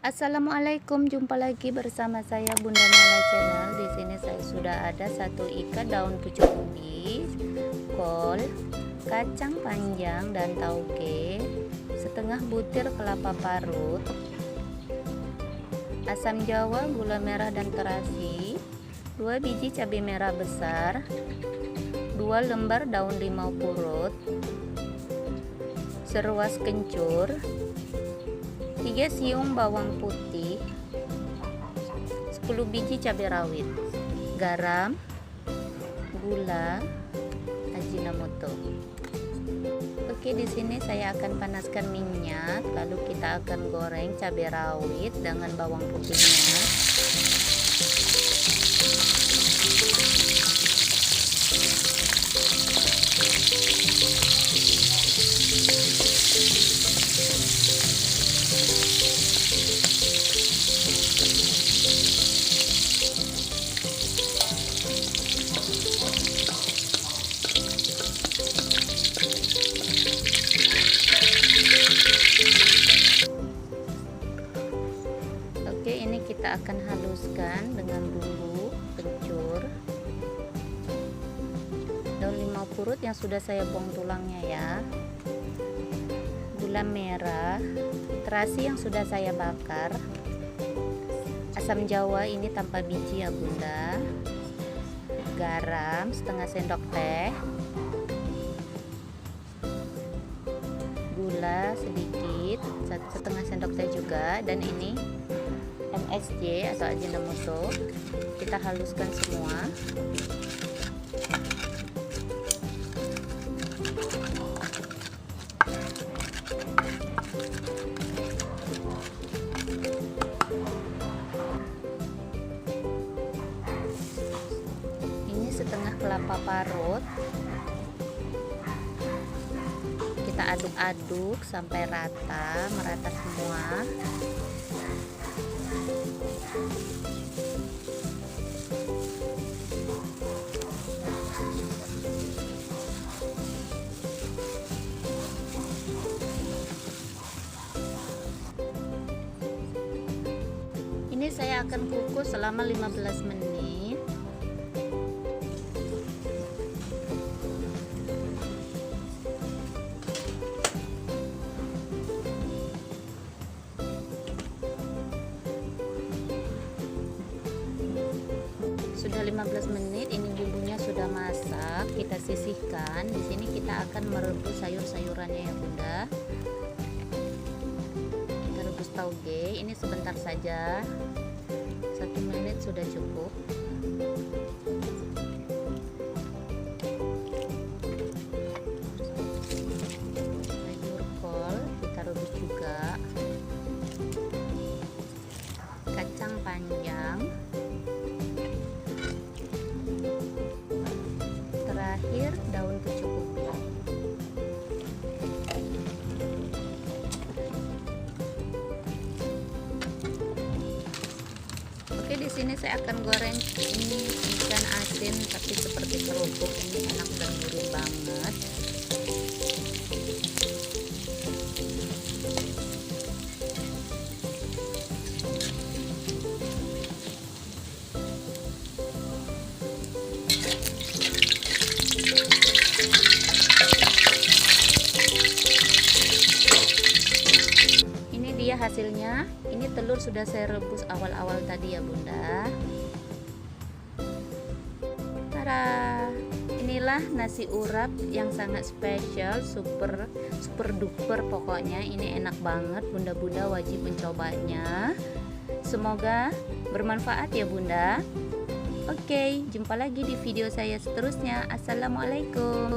Assalamualaikum, jumpa lagi bersama saya Bunda Nala Channel. Di sini saya sudah ada 1 ikat daun pucuk ubi, kol, kacang panjang dan tauge, setengah butir kelapa parut, asam jawa, gula merah dan terasi, 2 biji cabai merah besar, 2 lembar daun limau purut, seruas kencur, 3 siung bawang putih, 10 biji cabai rawit, garam, gula, ajinomoto. Oke, di sini saya akan panaskan minyak, lalu kita akan goreng cabai rawit dengan bawang putihnya. Oke, ini kita akan haluskan dengan bumbu kencur, daun limau purut yang sudah saya buang tulangnya ya, gula merah, terasi yang sudah saya bakar, asam jawa ini tanpa biji ya bunda, garam setengah sendok teh, gula sedikit setengah sendok teh juga, dan ini MSG atau ajinomoto. Kita haluskan semua. Ini setengah kelapa parut. Kita aduk-aduk sampai merata semua. Ini saya akan kukus selama 15 menit. Sudah 15 menit, ini bumbunya sudah masak. Kita sisihkan. Di sini kita akan merebus sayur-sayurannya ya bunda. Kita rebus tauge. Ini sebentar saja, 1 menit sudah cukup. Sayur kol kita rebus juga. Kacang panjang. Terakhir daun pucuk ubi. Oke, di sini saya akan goreng ini ikan asin tapi seperti kerupuk. Ini enak dan gurih banget. Dia hasilnya. Ini telur sudah saya rebus awal-awal tadi ya bunda. Tada, inilah nasi urap yang sangat spesial, super duper pokoknya. Ini enak banget, bunda-bunda wajib mencobanya. Semoga bermanfaat ya bunda. Oke, jumpa lagi di video saya seterusnya. Assalamualaikum.